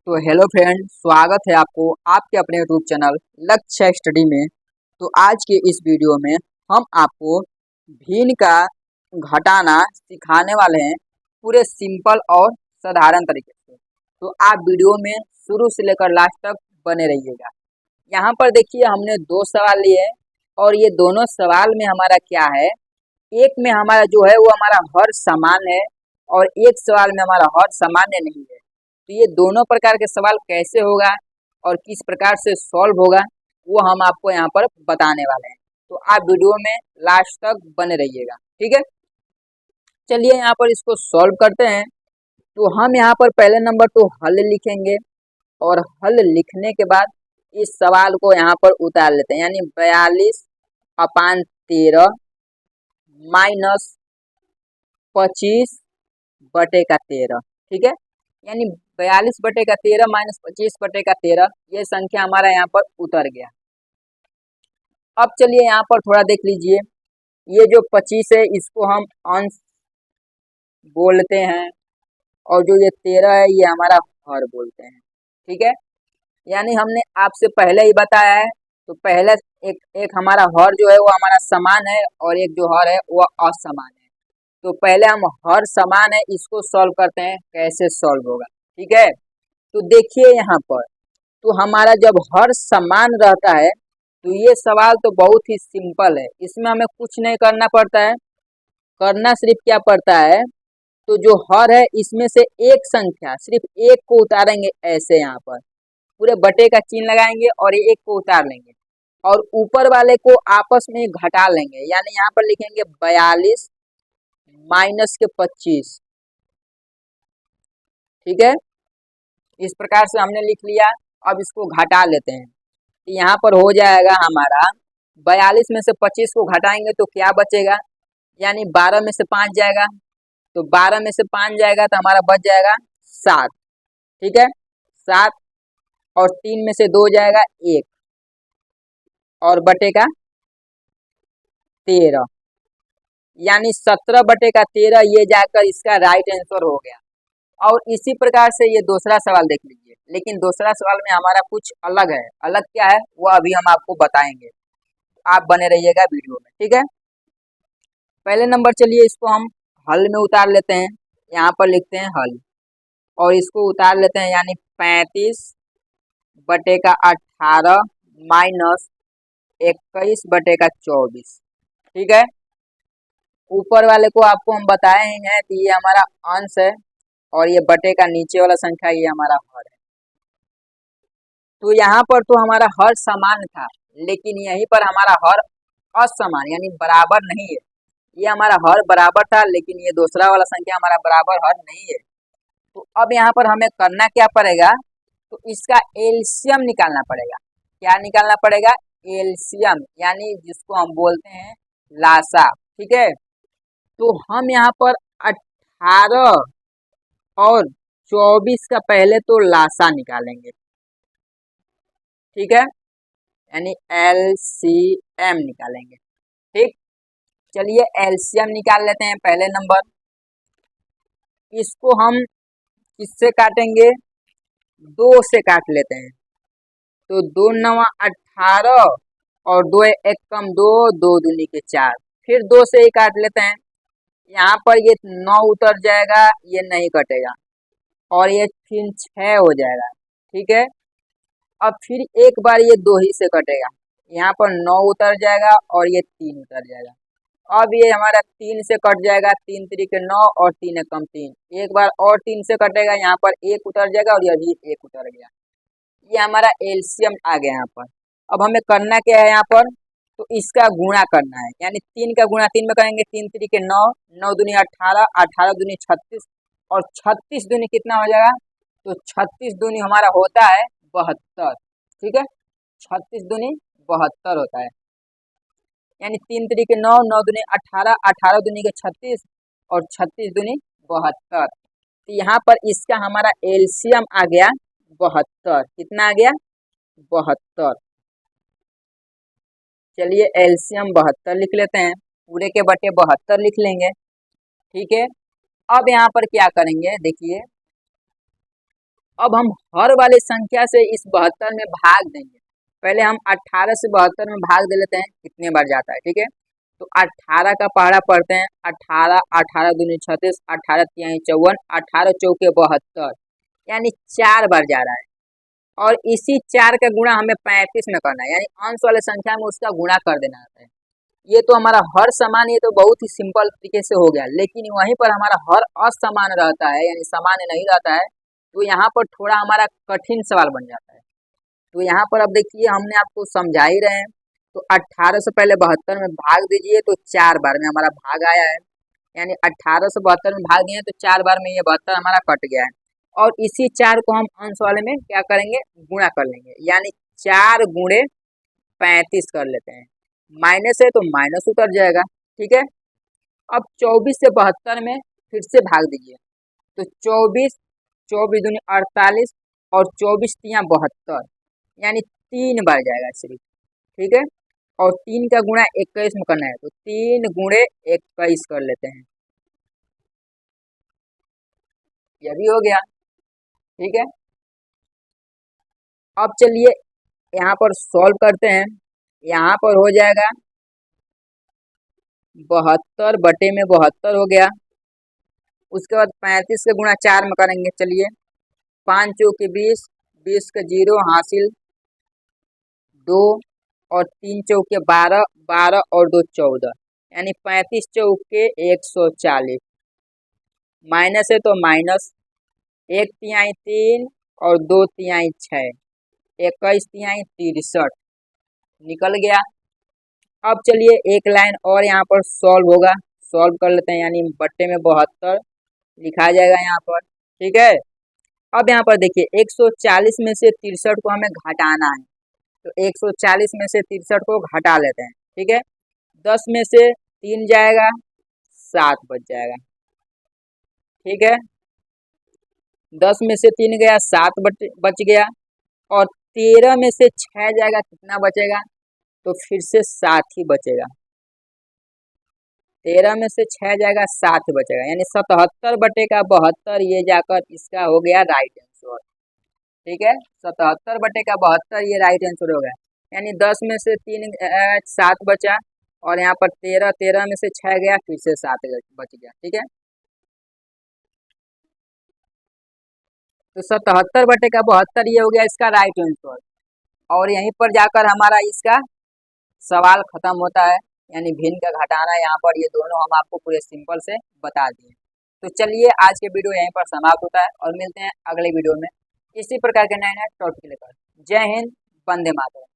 तो hello friend, स्वागत है आपको आपके अपने यूट्यूब चैनल लक्ष्य स्टडी में। तो आज के इस वीडियो में हम आपको भिन्न का घटाना सिखाने वाले हैं पूरे सिंपल और साधारण तरीके से। तो आप वीडियो में शुरू से लेकर लास्ट तक बने रहिएगा। यहाँ पर देखिए, हमने दो सवाल लिए और ये दोनों सवाल में हमारा क्या है, एक में हमारा जो है वो हमारा हर समान है और एक सवाल में हमारा हर सामान्य नहीं है। तो ये दोनों प्रकार के सवाल कैसे होगा और किस प्रकार से सॉल्व होगा वो हम आपको यहाँ पर बताने वाले हैं। तो आप वीडियो में लास्ट तक बने रहिएगा, ठीक है। चलिए यहाँ पर इसको सॉल्व करते हैं। तो हम यहाँ पर पहले नंबर तो हल लिखेंगे और हल लिखने के बाद इस सवाल को यहाँ पर उतार लेते हैं, यानी 42/13 माइनस 25/13, ठीक है। यानी 42/13 माइनस 25/13 ये संख्या हमारा यहाँ पर उतर गया। अब चलिए यहाँ पर थोड़ा देख लीजिए, ये जो 25 है इसको हम अंश बोलते हैं और जो ये 13 है ये हमारा हर बोलते हैं, ठीक है। यानी हमने आपसे पहले ही बताया है, तो पहले एक हमारा हर जो है वो हमारा समान है और एक जो हर है वो असमान है। तो पहले हम हर समान है इसको सॉल्व करते हैं, कैसे सॉल्व होगा, ठीक है। तो देखिए यहाँ पर, तो हमारा जब हर समान रहता है तो ये सवाल तो बहुत ही सिंपल है, इसमें हमें कुछ नहीं करना पड़ता है। करना सिर्फ क्या पड़ता है, तो जो हर है इसमें से एक संख्या सिर्फ एक को उतारेंगे, ऐसे यहाँ पर पूरे बटे का चिन्ह लगाएंगे और एक को उतार लेंगे और ऊपर वाले को आपस में घटा लेंगे। यानी यहाँ पर लिखेंगे 42 माइनस के 25, ठीक है। इस प्रकार से हमने लिख लिया। अब इसको घटा लेते हैं, तो यहाँ पर हो जाएगा हमारा 42 में से 25 को घटाएंगे तो क्या बचेगा, यानी 12 में से 5 जाएगा, तो 12 में से 5 जाएगा तो हमारा बच जाएगा 7, ठीक है। 7 और 3 में से 2 जाएगा 1 और बटे का 13, यानी 17/13 ये जाकर इसका राइट आंसर हो गया। और इसी प्रकार से ये दूसरा सवाल देख लीजिए, लेकिन दूसरा सवाल में हमारा कुछ अलग है। अलग क्या है वो अभी हम आपको बताएंगे, आप बने रहिएगा वीडियो में, ठीक है। पहले नंबर चलिए इसको हम हल में उतार लेते हैं। यहाँ पर लिखते हैं हल और इसको उतार लेते हैं, यानी 35/18 माइनस 21/24, ठीक है। ऊपर वाले को आपको हम बताए ही हैं कि ये हमारा अंश है और ये बटे का नीचे वाला संख्या ये हमारा हर है। तो यहाँ पर तो हमारा हर समान था, लेकिन यहीं पर हमारा हर असमान यानी बराबर नहीं है। ये हमारा हर बराबर था, लेकिन ये दूसरा वाला संख्या हमारा बराबर हर नहीं है। तो अब यहाँ पर हमें करना क्या पड़ेगा, तो इसका एलसीएम निकालना पड़ेगा। क्या निकालना पड़ेगा, एलसीएम, यानी जिसको हम बोलते हैं लासा, ठीक है। तो हम यहाँ पर 18 और 24 का पहले तो लासा निकालेंगे, ठीक है, यानी एलसीएम निकालेंगे, ठीक। चलिए एलसीएम निकाल लेते हैं। पहले नंबर इसको हम किससे काटेंगे, 2 से काट लेते हैं। तो 2 9 18 और 2 1 कम 2, 2 दूनी के 4, फिर 2 से ही काट लेते हैं। यहाँ पर ये 9 उतर जाएगा, ये नहीं कटेगा और ये फिर 6 हो जाएगा, ठीक है। अब फिर एक बार ये 2 ही से कटेगा, यहाँ पर 9 उतर जाएगा और ये 3 उतर जाएगा। अब ये हमारा 3 से कट जाएगा, 3 3 के 9 और 3 1 कम 3, एक बार और 3 से कटेगा, यहाँ पर 1 उतर जाएगा और ये भी 1 उतर गया। ये हमारा एलसीएम आ गया यहाँ पर। अब हमें करना क्या है यहाँ पर, तो इसका गुणा करना है, यानी 3 का गुणा 3 में करेंगे, 3 3 के 9, 9 दूनी 18, 18 दूनी 36 और 36 दूनी कितना हो जाएगा, तो 36 दूनी हमारा होता है 72, ठीक है। 36 दूनी 72 होता है, यानी 3 3 के 9, 9 दूनी 18, 18 दूनी के 36 और 36 दूनी 72। तो यहाँ पर इसका हमारा एलसीएम आ गया 72। कितना आ गया, 72। चलिए एलसीएम 72 लिख लेते हैं, पूरे के बटे 72 लिख लेंगे, ठीक है। अब यहाँ पर क्या करेंगे, देखिए अब हम हर वाले संख्या से इस 72 में भाग देंगे। पहले हम 18 से 72 में भाग दे लेते हैं, कितने बार जाता है, ठीक है। तो 18 का पहाड़ा पढ़ते हैं, 18 18 दूनी 36, 18 तिहाई 54, 18 चौके 72, यानी 4 बार जा रहा है। और इसी 4 का गुणा हमें 35 में करना है, यानी अंश वाले संख्या में उसका गुणा कर देना है। ये तो हमारा हर समान, ये तो बहुत ही सिंपल तरीके से हो गया। लेकिन वहीं पर हमारा हर असमान रहता है, यानी समान नहीं रहता है, तो यहाँ पर थोड़ा हमारा कठिन सवाल बन जाता है। तो यहाँ पर अब देखिए हमने आपको समझा ही रहे हैं। तो 18 से पहले 72 में भाग दीजिए, तो 4 बार में हमारा भाग आया है, यानी 18 से 72 में भाग दिए तो 4 बार में ये 72 हमारा कट गया है। और इसी 4 को हम अंश वाले में क्या करेंगे, गुणा कर लेंगे, यानी 4 गुणे 35 कर लेते हैं। माइनस है तो माइनस उतर जाएगा, ठीक है। अब 24 से 72 में फिर से भाग दीजिए, तो 24 24 दूनी 48 और 24 तिया 72, यानी 3 बार जाएगा सिर्फ, ठीक है। और 3 का गुणा 21 में करना है, तो 3 गुणे 21 कर लेते हैं, यह भी हो गया, ठीक है। अब चलिए यहाँ पर सॉल्व करते हैं। यहाँ पर हो जाएगा 72 बटे में 72 हो गया। उसके बाद 35 का गुणा 4 में करेंगे, चलिए 5 चौके 20, 20 का 0 हासिल 2 और 3 चौके 12, 12 और 2 14, यानी 35 चौके 140। माइनस है तो माइनस, 1 तिहाई 3 और 2 तिहाई 6, 21 तिहाई 63 निकल गया। अब चलिए एक लाइन और यहाँ पर सॉल्व होगा, सॉल्व कर लेते हैं, यानी बट्टे में 72 लिखा जाएगा यहाँ पर, ठीक है। अब यहाँ पर देखिए 140 में से 63 को हमें घटाना है, तो 140 में से 63 को घटा लेते हैं, ठीक है। 10 में से 3 जाएगा, 7 बच जाएगा, ठीक है। 10 में से 3 गया, 7 बच गया। और 13 में से 6 जाएगा, कितना बचेगा, तो फिर से 7 ही बचेगा। 13 में से 6 जाएगा, 7 बचेगा, यानी 77 बटे का 72, ये जाकर इसका हो गया राइट आंसर, ठीक है। 77 बटे का 72 ये राइट आंसर हो गया, यानी 10 में से 3 7 बचा, और यहाँ पर 13 में से 6 गया, फिर से 7 बच गया, ठीक है। तो 77 बटे का 72 ये हो गया इसका राइट आंसर। और यहीं पर जाकर हमारा इसका सवाल खत्म होता है, यानी भिन्न का घटाना, यहाँ पर ये दोनों हम आपको पूरे सिंपल से बता दिए। तो चलिए आज के वीडियो यहीं पर समाप्त होता है, और मिलते हैं अगले वीडियो में इसी प्रकार के नए नए टॉपिक लेकर। जय हिंद, वंदे मातरम।